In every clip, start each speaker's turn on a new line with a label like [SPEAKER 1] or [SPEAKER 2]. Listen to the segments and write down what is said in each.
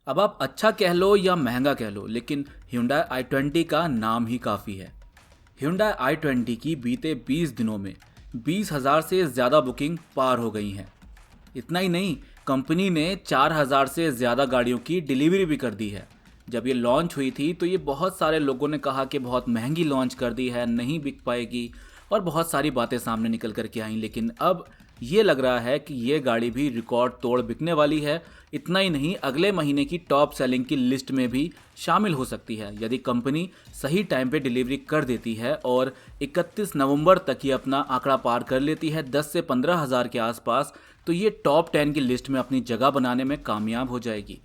[SPEAKER 1] अब आप अच्छा कह लो या महंगा कह लो, लेकिन Hyundai i20 का नाम ही काफ़ी है। Hyundai i20 की बीते 20 दिनों में 20,000 से ज़्यादा बुकिंग पार हो गई हैं। इतना ही नहीं, कंपनी ने 4,000 से ज़्यादा गाड़ियों की डिलीवरी भी कर दी है। जब ये लॉन्च हुई थी तो ये बहुत सारे लोगों ने कहा कि बहुत महंगी लॉन्च कर दी है, नहीं बिक पाएगी, और बहुत सारी बातें सामने निकल कर के आई। लेकिन अब ये लग रहा है कि ये गाड़ी भी रिकॉर्ड तोड़ बिकने वाली है। इतना ही नहीं, अगले महीने की टॉप सेलिंग की लिस्ट में भी शामिल हो सकती है यदि कंपनी सही टाइम पे डिलीवरी कर देती है और 31 नवंबर तक ये अपना आंकड़ा पार कर लेती है 10 से 15,000 के आसपास, तो ये टॉप 10 की लिस्ट में अपनी जगह बनाने में कामयाब हो जाएगी।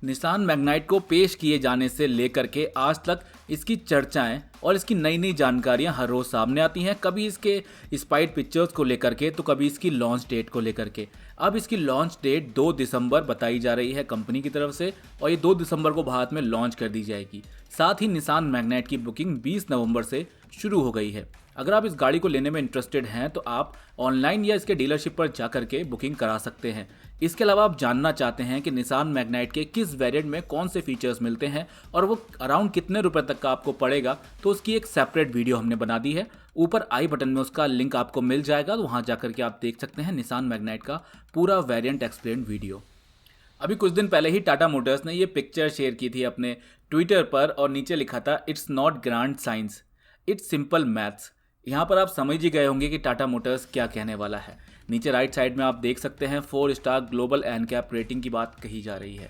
[SPEAKER 1] निसान मैग्नाइट को पेश किए जाने से लेकर के आज तक इसकी चर्चाएं और इसकी नई नई जानकारियां हर रोज सामने आती हैं, कभी इसके स्पाइड पिक्चर्स को लेकर के तो कभी इसकी लॉन्च डेट को लेकर के। अब इसकी लॉन्च डेट 2 दिसंबर बताई जा रही है कंपनी की तरफ से, और ये 2 दिसंबर को भारत में लॉन्च कर दी जाएगी। साथ ही निसान मैग्नाइट की बुकिंग 20 नवंबर से शुरू हो गई है। अगर आप इस गाड़ी को लेने में इंटरेस्टेड हैं तो आप ऑनलाइन या इसके डीलरशिप पर जा करके बुकिंग करा सकते हैं। इसके अलावा आप जानना चाहते हैं कि निसान मैग्नाइट के किस वेरिएंट में कौन से फीचर्स मिलते हैं और वो अराउंड कितने रुपए तक का आपको पड़ेगा, तो उसकी एक सेपरेट वीडियो हमने बना दी है। ऊपर आई बटन में उसका लिंक आपको मिल जाएगा, तो वहाँ जा करके आप देख सकते हैं निसान मैग्नाइट का पूरा वेरिएंट एक्सप्लेन वीडियो। अभी कुछ दिन पहले ही टाटा मोटर्स ने ये पिक्चर शेयर की थी अपने ट्विटर पर और नीचे लिखा था, it's not grand science, it's simple maths. यहाँ पर आप समझ ही गए होंगे कि टाटा मोटर्स क्या कहने वाला है। नीचे राइट साइड में आप देख सकते हैं 4 स्टार ग्लोबल एनकैप रेटिंग की बात कही जा रही है।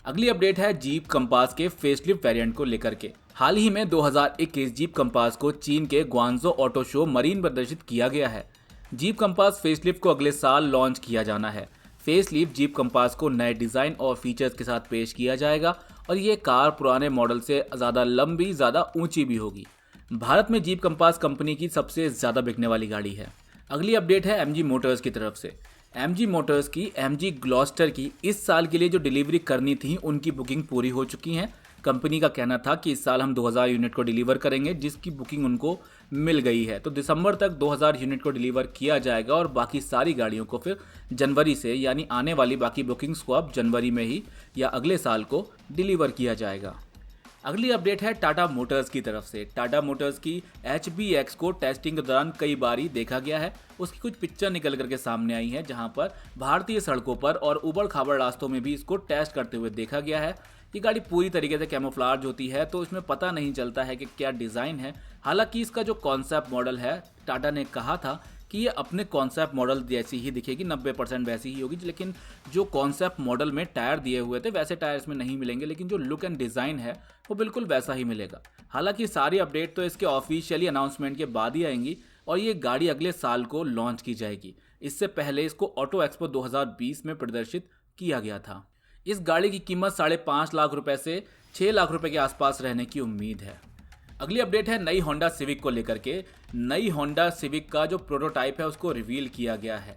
[SPEAKER 1] अगली अपडेट है जीप कंपास के फेसलिफ्ट वेरिएंट को लेकर के। हाल ही में 2021 जीप कंपास को चीन के ग्वांगझो ऑटो शो मरीन प्रदर्शित किया गया है। जीप कंपास फेसलिफ्ट को अगले साल लॉन्च किया जाना है। फेसलिफ्ट जीप कंपास को नए डिज़ाइन और फीचर्स के साथ पेश किया जाएगा और ये कार पुराने मॉडल से ज़्यादा लंबी, ज़्यादा ऊंची भी होगी। भारत में जीप कंपास कंपनी की सबसे ज़्यादा बिकने वाली गाड़ी है। अगली अपडेट है एमजी मोटर्स की तरफ से। एमजी मोटर्स की एमजी ग्लॉस्टर की इस साल के लिए जो डिलीवरी करनी थी उनकी बुकिंग पूरी हो चुकी है। कंपनी का कहना था कि इस साल हम 2000 यूनिट को डिलीवर करेंगे, जिसकी बुकिंग उनको मिल गई है। तो दिसंबर तक 2000 यूनिट को डिलीवर किया जाएगा और बाकी सारी गाड़ियों को फिर जनवरी से, यानी आने वाली बाकी बुकिंग्स को अब जनवरी में ही या अगले साल को डिलीवर किया जाएगा। अगली अपडेट है टाटा मोटर्स की तरफ से। टाटा मोटर्स की HBX को टेस्टिंग के दौरान कई बारी देखा गया है। उसकी कुछ पिक्चर निकल करके सामने आई है जहां पर भारतीय सड़कों पर और उबड़ खाबड़ रास्तों में भी इसको टेस्ट करते हुए देखा गया है। ये गाड़ी पूरी तरीके से कैमोफ्लाज होती है, तो इसमें पता नहीं चलता है कि क्या डिज़ाइन है। हालांकि इसका जो कॉन्सेप्ट मॉडल है, टाटा ने कहा था कि ये अपने कॉन्सेप्ट मॉडल जैसी ही दिखेगी, 90% वैसी ही होगी, लेकिन जो कॉन्सेप्ट मॉडल में टायर दिए हुए थे वैसे टायर इसमें नहीं मिलेंगे, लेकिन जो लुक एंड डिज़ाइन है वो बिल्कुल वैसा ही मिलेगा। हालांकि सारी अपडेट तो इसके ऑफिशियली अनाउंसमेंट के बाद ही आएंगी और ये गाड़ी अगले साल को लॉन्च की जाएगी। इससे पहले इसको ऑटो एक्सपो 2020 में प्रदर्शित किया गया था। इस गाड़ी की कीमत 5.5 लाख रुपए से 6 लाख रुपए के आसपास रहने की उम्मीद है। अगली अपडेट है नई होंडा सिविक को लेकर के। नई होंडा सिविक का जो प्रोटोटाइप है उसको रिवील किया गया है।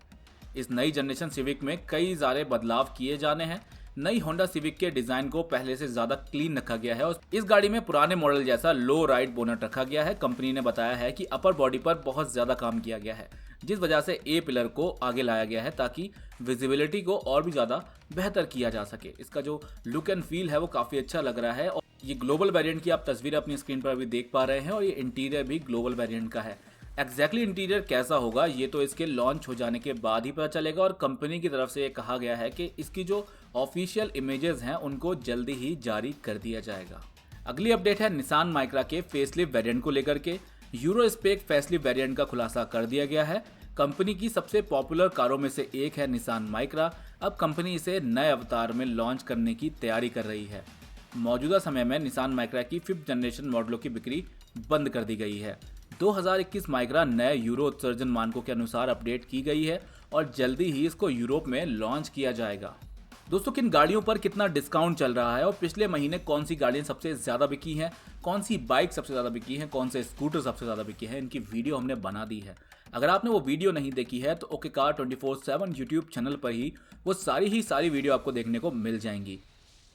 [SPEAKER 1] इस नई जनरेशन सिविक में कई सारे बदलाव किए जाने हैं। नई होंडा सिविक के डिजाइन को पहले से ज्यादा क्लीन रखा गया है और इस गाड़ी में पुराने मॉडल जैसा लो राइड बोनट रखा गया है। कंपनी ने बताया है कि अपर बॉडी पर बहुत ज्यादा काम किया गया है, जिस वजह से ए पिलर को आगे लाया गया है ताकि विजिबिलिटी को और भी ज़्यादा बेहतर किया जा सके। इसका जो लुक एंड फील है वो काफ़ी अच्छा लग रहा है और ये ग्लोबल वेरिएंट की आप तस्वीर अपनी स्क्रीन पर अभी देख पा रहे हैं और ये इंटीरियर भी ग्लोबल वेरिएंट का है। एग्जैक्टली इंटीरियर कैसा होगा ये तो इसके लॉन्च हो जाने के बाद ही पता चलेगा और कंपनी की तरफ से ये कहा गया है कि इसकी जो ऑफिशियल इमेजेस हैं उनको जल्दी ही जारी कर दिया जाएगा। अगली अपडेट है निसान माइक्रा के फेसलिफ्ट वेरिएंट को लेकर के। यूरो स्पेक फेसलिफ्ट वेरिएंट का खुलासा कर दिया गया है। कंपनी की सबसे पॉपुलर कारों में से एक है निसान माइक्रा। अब कंपनी इसे नए अवतार में लॉन्च करने की तैयारी कर रही है। मौजूदा समय में निसान माइक्रा की 5th जनरेशन मॉडलों की बिक्री बंद कर दी गई है। 2021 माइक्रा नए यूरो उत्सर्जन मानकों के अनुसार अपडेट की गई है और जल्दी ही इसको यूरोप में लॉन्च किया जाएगा। दोस्तों, किन गाड़ियों पर कितना डिस्काउंट चल रहा है और पिछले महीने कौन सी गाड़ियां सबसे ज़्यादा बिकी हैं, कौन सी बाइक सबसे ज़्यादा बिकी हैं, कौन से स्कूटर सबसे ज़्यादा बिके हैं, इनकी वीडियो हमने बना दी है। अगर आपने वो वीडियो नहीं देखी है तो ओके कार 24/7 यूट्यूब चैनल पर ही वो सारी वीडियो आपको देखने को मिल जाएंगी।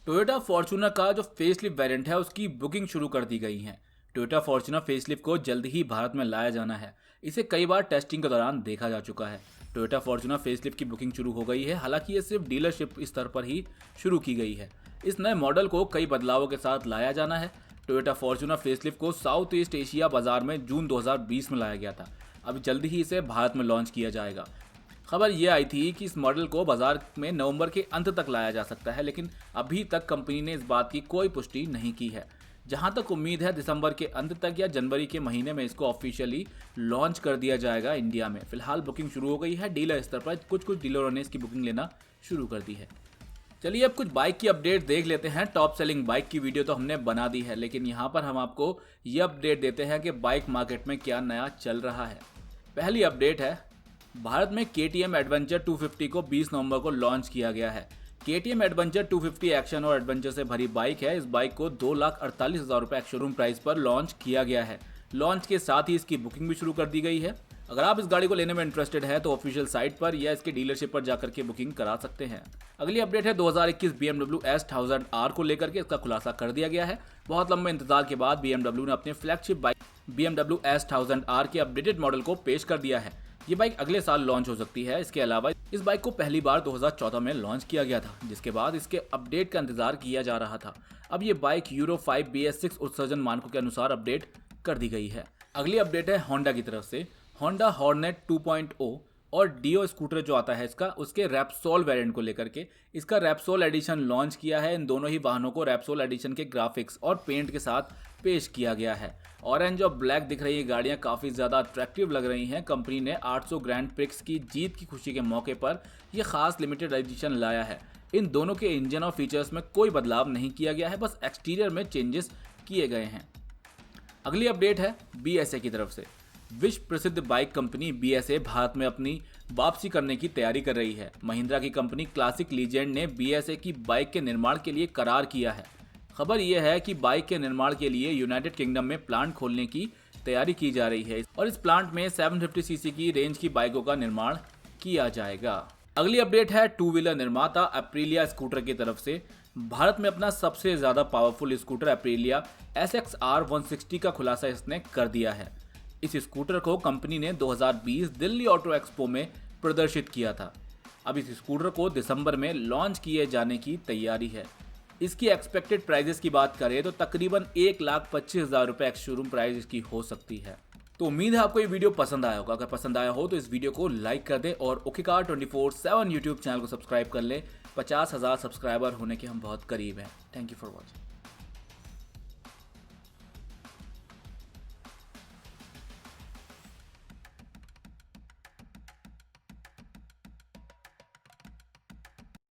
[SPEAKER 1] टोयोटा फॉर्च्यूनर का जो फेसलिफ्ट वेरिएंट है उसकी बुकिंग शुरू कर दी गई है। टोयोटा फॉर्च्यूनर फेसलिफ्ट को जल्द ही भारत में लाया जाना है। इसे कई बार टेस्टिंग के दौरान देखा जा चुका है। टोयोटा फॉर्च्यूनर फेसलिफ्ट की बुकिंग शुरू हो गई है। हालांकि ये सिर्फ डीलरशिप स्तर पर ही शुरू की गई है। इस नए मॉडल को कई बदलावों के साथ लाया जाना है। टोयोटा फॉर्च्यूनर फेसलिफ्ट को साउथ ईस्ट एशिया बाजार में जून 2020 में लाया गया था। अब जल्दी ही इसे भारत में लॉन्च किया जाएगा। खबर ये आई थी कि इस मॉडल को बाजार में नवंबर के अंत तक लाया जा सकता है, लेकिन अभी तक कंपनी ने इस बात की कोई पुष्टि नहीं की है। जहां तक उम्मीद है दिसंबर के अंत तक या जनवरी के महीने में इसको ऑफिशियली लॉन्च कर दिया जाएगा इंडिया में। फिलहाल बुकिंग शुरू हो गई है। डीलर स्तर पर कुछ डीलरों ने इसकी बुकिंग लेना शुरू कर दी है। चलिए अब कुछ बाइक की अपडेट देख लेते हैं। टॉप सेलिंग बाइक की वीडियो तो हमने बना दी है, लेकिन यहाँ पर हम आपको ये अपडेट देते हैं कि बाइक मार्केट में क्या नया चल रहा है। पहली अपडेट है, भारत में KTM एडवेंचर 250 को 20 नवंबर को लॉन्च किया गया है। KTM एडवेंचर 250 एक्शन और एडवेंचर से भरी बाइक है। इस बाइक को 2,48,000 रुपये शोरूम प्राइस पर लॉन्च किया गया है। लॉन्च के साथ ही इसकी बुकिंग भी शुरू कर दी गई है। अगर आप इस गाड़ी को लेने में इंटरेस्टेड है तो ऑफिशियल साइट पर या इसके डीलरशिप पर जाकर के बुकिंग करा सकते हैं। अगली अपडेट है 2021 BMW S1000R को लेकर के इसका खुलासा कर दिया गया है। बहुत लंबे इंतजार के बाद BMW ने अपने फ्लैगशिप बाइक BMW S1000R के अपडेटेड मॉडल को पेश कर दिया है। ये बाइक अगले साल लॉन्च हो सकती है। इसके अलावा इस बाइक को पहली बार 2014 में लॉन्च किया गया था, जिसके बाद इसके अपडेट का इंतजार किया जा रहा था। अब ये बाइक यूरो 5 BS6 उत्सर्जन मानकों के अनुसार अपडेट कर दी गई है। अगली अपडेट है होंडा की तरफ से। होंडा हॉर्नेट 2.0 और डियो स्कूटर जो आता है इसका, उसके रैप्सोल वेरिएंट को लेकर के इसका रैप्सोल एडिशन लॉन्च किया है। इन दोनों ही वाहनों को रैप्सोल एडिशन के ग्राफिक्स और पेंट के साथ पेश किया गया है। ऑरेंज और ब्लैक दिख रही है गाड़ियां काफ़ी ज़्यादा अट्रैक्टिव लग रही हैं। कंपनी ने 800 ग्रैंड प्रिक्स की जीत की खुशी के मौके पर यह खास लिमिटेड एडिशन लाया है। इन दोनों के इंजन और फीचर्स में कोई बदलाव नहीं किया गया है, बस एक्सटीरियर में चेंजेस किए गए हैं। अगली अपडेट है BSA की तरफ से। विश्व प्रसिद्ध बाइक कंपनी BSA भारत में अपनी वापसी करने की तैयारी कर रही है। महिंद्रा की कंपनी क्लासिक लीजेंड ने BSA की बाइक के निर्माण के लिए करार किया है। खबर यह है कि बाइक के निर्माण के लिए यूनाइटेड किंगडम में प्लांट खोलने की तैयारी की जा रही है और इस प्लांट में 750cc की रेंज की बाइकों का निर्माण किया जाएगा। अगली अपडेट है टू व्हीलर निर्माता एप्रिलिया स्कूटर की तरफ से। भारत में अपना सबसे ज्यादा पावरफुल स्कूटर एप्रिलिया SXR 160 का खुलासा इसने कर दिया है। इस स्कूटर को कंपनी ने 2020 दिल्ली ऑटो एक्सपो में प्रदर्शित किया था। अब इस स्कूटर को दिसंबर में लॉन्च किए जाने की तैयारी है। इसकी एक्सपेक्टेड प्राइजेस की बात करें तो तकरीबन 1,25,000 रुपये शोरूम प्राइस इसकी हो सकती है। तो उम्मीद है आपको ये वीडियो पसंद आया होगा। अगर पसंद आया हो तो इस वीडियो को लाइक कर दें और ओकेकार 24/7 यूट्यूब चैनल को सब्सक्राइब कर लें। 50,000 सब्सक्राइबर होने के हम बहुत करीब हैं। Thank you for watching.